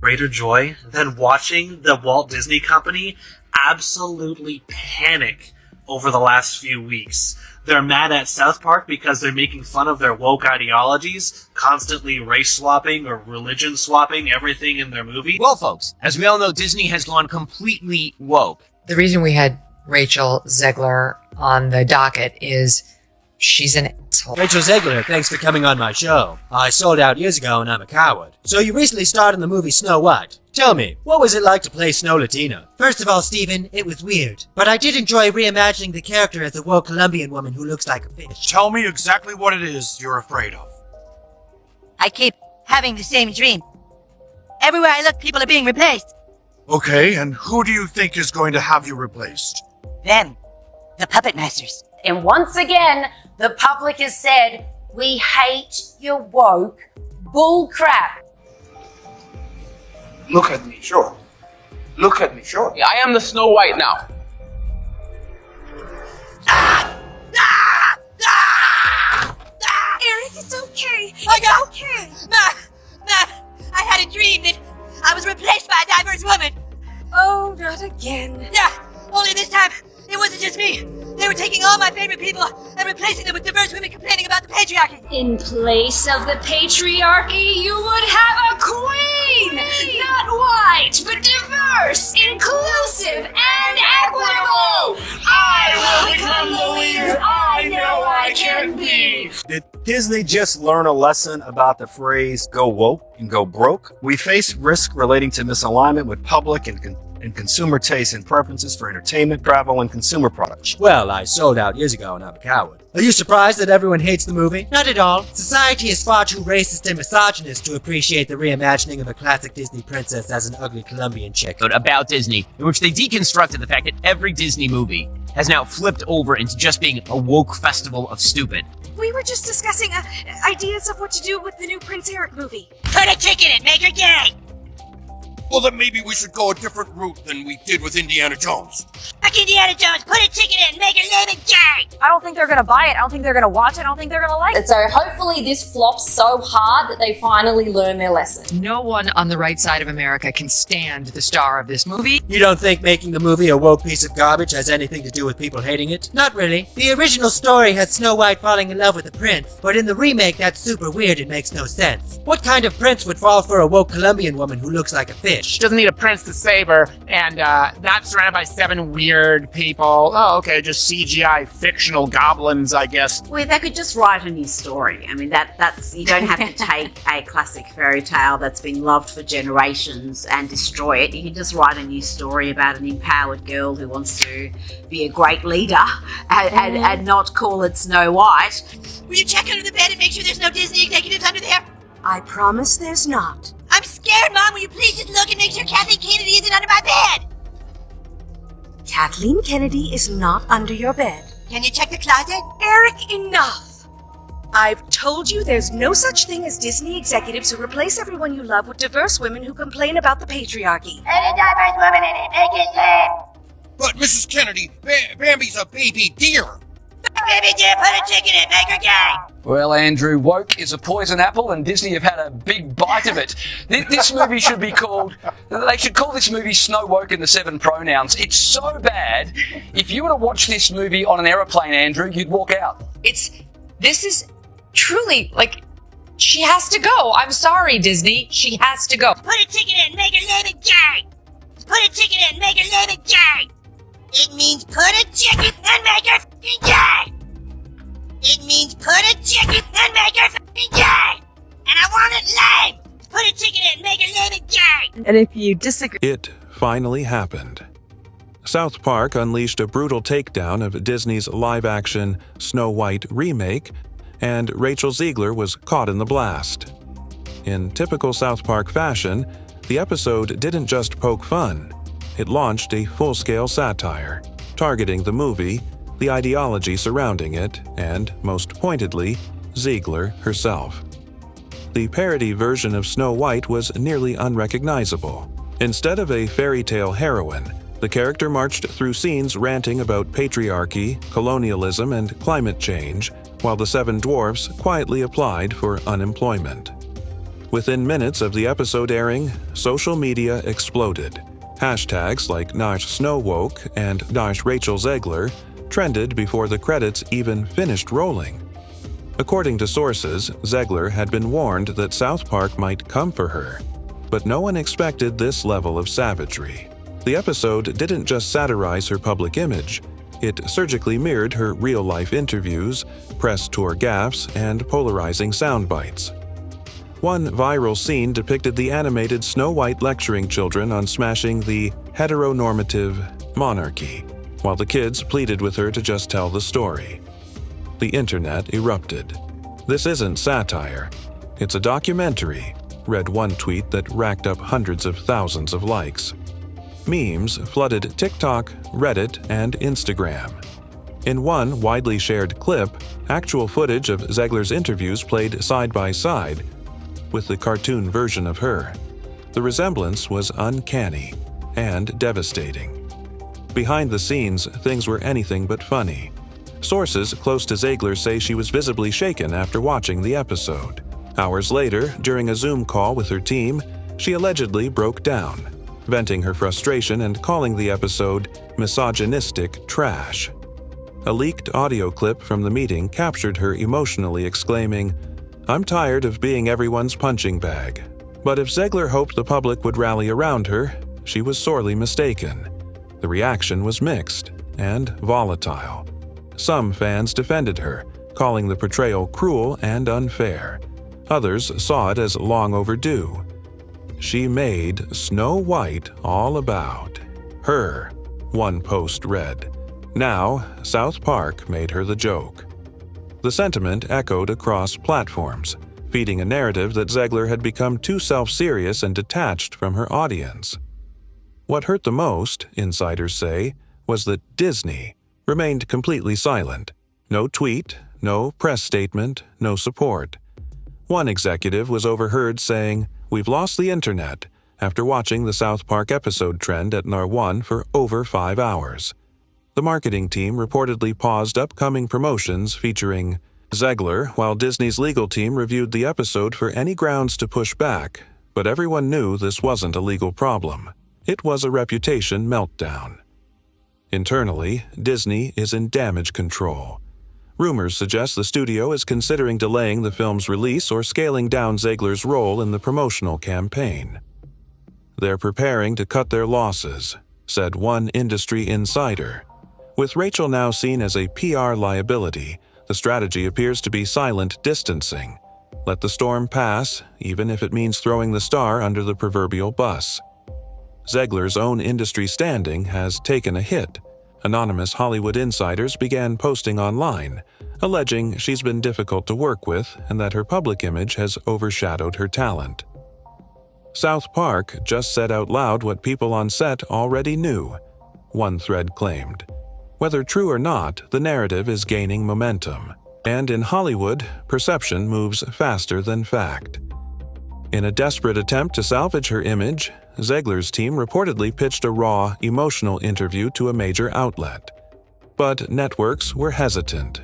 greater joy than watching the Walt Disney Company absolutely panic over the last few weeks. They're mad at South Park because they're making fun of their woke ideologies, constantly race-swapping or religion-swapping everything in their movie. Well, folks, as we all know, Disney has gone completely woke. The reason we had Rachel Zegler on the docket is she's an asshole. Rachel Zegler, thanks for coming on my show. I sold out years ago and I'm a coward. So you recently starred in the movie Snow White. Tell me, what was it like to play Snow Latina? First of all, Steven, it was weird. But I did enjoy reimagining the character as a woke Colombian woman who looks like a fish. Tell me exactly what it is you're afraid of. I keep having the same dream. Everywhere I look, people are being replaced. Okay, and who do you think is going to have you replaced? Them. The puppet masters. And once again, the public has said, we hate your woke bull crap. Look at me, sure. Look at me, sure. Yeah, I am the Snow White now. Eric, it's okay. It's okay. I had a dream that I was replaced by a diverse woman. Oh, not again. Yeah, only this time, it wasn't just me. They were taking all my favorite people and replacing them with diverse women complaining about the patriarchy. In place of the patriarchy, you would have a queen! Not white, but diverse, inclusive, and equitable! I will become the leader I know I can be! Did Disney just learn a lesson about the phrase go woke and go broke? We face risk relating to misalignment with public and consumer tastes and preferences for entertainment, travel, and consumer products. Well, I sold out years ago and I'm a coward. Are you surprised that everyone hates the movie? Not at all. Society is far too racist and misogynist to appreciate the reimagining of a classic Disney princess as an ugly Colombian chick. About Disney, in which they deconstructed the fact that every Disney movie has now flipped over into just being a woke festival of stupid. We were just discussing ideas of what to do with the new Prince Eric movie. Put a chick in it, make her gay. Well, then maybe we should go a different route than we did with Indiana Jones. Fuck Indiana Jones, put a chick in it and make her lame and gay. I don't think they're gonna buy it. I don't think they're gonna watch it. I don't think they're gonna like it. So hopefully this flops so hard that they finally learn their lesson. No one on the right side of America can stand the star of this movie. You don't think making the movie a woke piece of garbage has anything to do with people hating it? Not really. The original story has Snow White falling in love with a prince, but in the remake that's super weird and makes no sense. What kind of prince would fall for a woke Colombian woman who looks like a fish? Doesn't need a prince to save her, and not surrounded by 7 weird people. Oh, okay, just CGI fictional goblins, I guess. Well, they could just write a new story. I mean, that's you don't have to take a classic fairy tale that's been loved for generations and destroy it. You can just write a new story about an empowered girl who wants to be a great leader and not call it Snow White. Will you check under the bed and make sure there's no Disney executives under there? I promise there's not. I'm scared, Mom. Will you please just look and make sure Kathleen Kennedy isn't under my bed? Kathleen Kennedy is not under your bed. Can you check the closet? Eric, enough! I've told you there's no such thing as Disney executives who replace everyone you love with diverse women who complain about the patriarchy. And a diverse woman in it, make it lame. But Mrs. Kennedy, Bambi's a baby deer. Baby dear, put a chick in it, make her gay. Well, Andrew, woke is a poison apple, and Disney have had a big bite of it. This movie should be called... They should call this movie Snow Woke and the 7 Pronouns. It's so bad. If you were to watch this movie on an aeroplane, Andrew, you'd walk out. This is truly, she has to go. I'm sorry, Disney. She has to go. Put a chick in it and make her lame and gay. Put a chick in it and make her lame and gay. It means put a chicken and make her f***ing gay! It means put a chicken and make her f***ing gay! And I want it lame! Put a chicken in and make her lame and gay! And if you disagree... It finally happened. South Park unleashed a brutal takedown of Disney's live-action Snow White remake, and Rachel Zegler was caught in the blast. In typical South Park fashion, the episode didn't just poke fun. It launched a full-scale satire, targeting the movie, the ideology surrounding it, and, most pointedly, Zegler herself. The parody version of Snow White was nearly unrecognizable. Instead of a fairy tale heroine, the character marched through scenes ranting about patriarchy, colonialism, and climate change, while the 7 dwarfs quietly applied for unemployment. Within minutes of the episode airing, social media exploded. Hashtags like #SnowWoke and #Rachel Zegler trended before the credits even finished rolling. According to sources, Zegler had been warned that South Park might come for her, but no one expected this level of savagery. The episode didn't just satirize her public image, it surgically mirrored her real-life interviews, press tour gaffes, and polarizing sound bites. One viral scene depicted the animated Snow White lecturing children on smashing the heteronormative monarchy, while the kids pleaded with her to just tell the story. The internet erupted. "This isn't satire. It's a documentary," read one tweet that racked up hundreds of thousands of likes. Memes flooded TikTok, Reddit, and Instagram. In one widely shared clip, actual footage of Zegler's interviews played side by side with the cartoon version of her. The resemblance was uncanny and devastating. Behind the scenes, things were anything but funny. Sources close to Zegler say she was visibly shaken after watching the episode. Hours later, during a Zoom call with her team, she allegedly broke down, venting her frustration and calling the episode misogynistic trash. A leaked audio clip from the meeting captured her emotionally exclaiming, "I'm tired of being everyone's punching bag." But if Zegler hoped the public would rally around her, she was sorely mistaken. The reaction was mixed and volatile. Some fans defended her, calling the portrayal cruel and unfair. Others saw it as long overdue. She made Snow White all about her, one post read. Now, South Park made her the joke. The sentiment echoed across platforms, feeding a narrative that Zegler had become too self-serious and detached from her audience. What hurt the most, insiders say, was that Disney remained completely silent. No tweet, no press statement, no support. One executive was overheard saying, "We've lost the internet," after watching the South Park episode trend at #1 for over 5 hours. The marketing team reportedly paused upcoming promotions featuring Zegler, while Disney's legal team reviewed the episode for any grounds to push back, but everyone knew this wasn't a legal problem. It was a reputation meltdown. Internally, Disney is in damage control. Rumors suggest the studio is considering delaying the film's release or scaling down Zegler's role in the promotional campaign. "They're preparing to cut their losses," said one industry insider. With Rachel now seen as a PR liability, the strategy appears to be silent distancing. Let the storm pass, even if it means throwing the star under the proverbial bus. Zegler's own industry standing has taken a hit. Anonymous Hollywood insiders began posting online, alleging she's been difficult to work with and that her public image has overshadowed her talent. South Park just said out loud what people on set already knew, one thread claimed. Whether true or not, the narrative is gaining momentum. And in Hollywood, perception moves faster than fact. In a desperate attempt to salvage her image, Zegler's team reportedly pitched a raw, emotional interview to a major outlet. But networks were hesitant.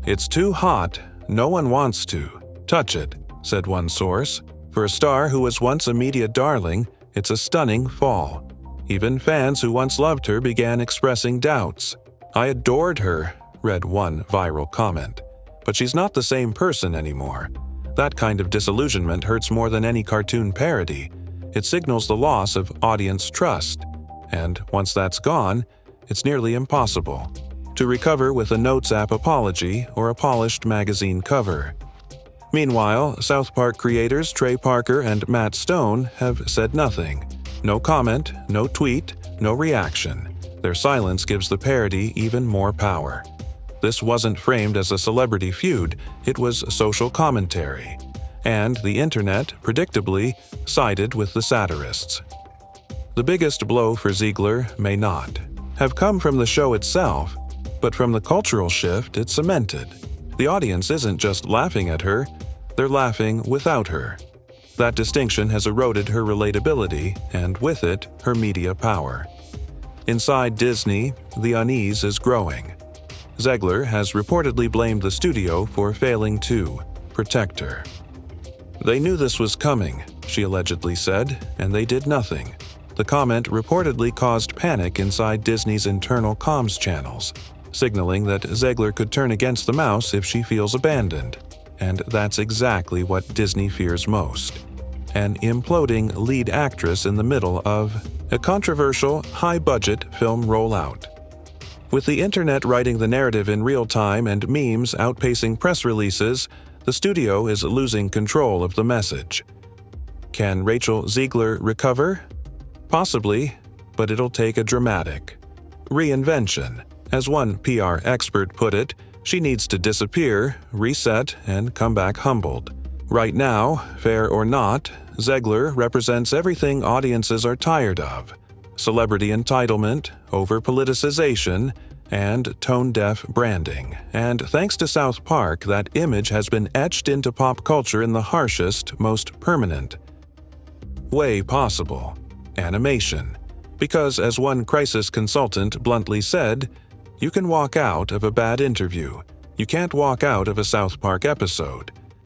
"It's too hot, no one wants to touch it," said one source. For a star who was once a media darling, it's a stunning fall. Even fans who once loved her began expressing doubts. "I adored her," read one viral comment. "But she's not the same person anymore." That kind of disillusionment hurts more than any cartoon parody. It signals the loss of audience trust. And once that's gone, it's nearly impossible to recover with a Notes app apology or a polished magazine cover. Meanwhile, South Park creators Trey Parker and Matt Stone have said nothing. No comment, no tweet, no reaction. Their silence gives the parody even more power. This wasn't framed as a celebrity feud, it was social commentary. And the internet, predictably, sided with the satirists. The biggest blow for Zegler may not have come from the show itself, but from the cultural shift it cemented. The audience isn't just laughing at her, they're laughing without her. That distinction has eroded her relatability, and with it, her media power. Inside Disney, the unease is growing. Zegler has reportedly blamed the studio for failing to protect her. They knew this was coming, she allegedly said, and they did nothing. The comment reportedly caused panic inside Disney's internal comms channels, signaling that Zegler could turn against the mouse if she feels abandoned. And that's exactly what Disney fears most. An imploding lead actress in the middle of a controversial, high-budget film rollout. With the internet writing the narrative in real time and memes outpacing press releases, the studio is losing control of the message. Can Rachel Zegler recover? Possibly, but it'll take a dramatic reinvention. As one PR expert put it, she needs to disappear, reset, and come back humbled. Right now, fair or not, Zegler represents everything audiences are tired of: celebrity entitlement, over-politicization, and tone-deaf branding. And thanks to South Park, that image has been etched into pop culture in the harshest, most permanent way possible: animation. Because, as one crisis consultant bluntly said, you can walk out of a bad interview. You can't walk out of a South Park episode.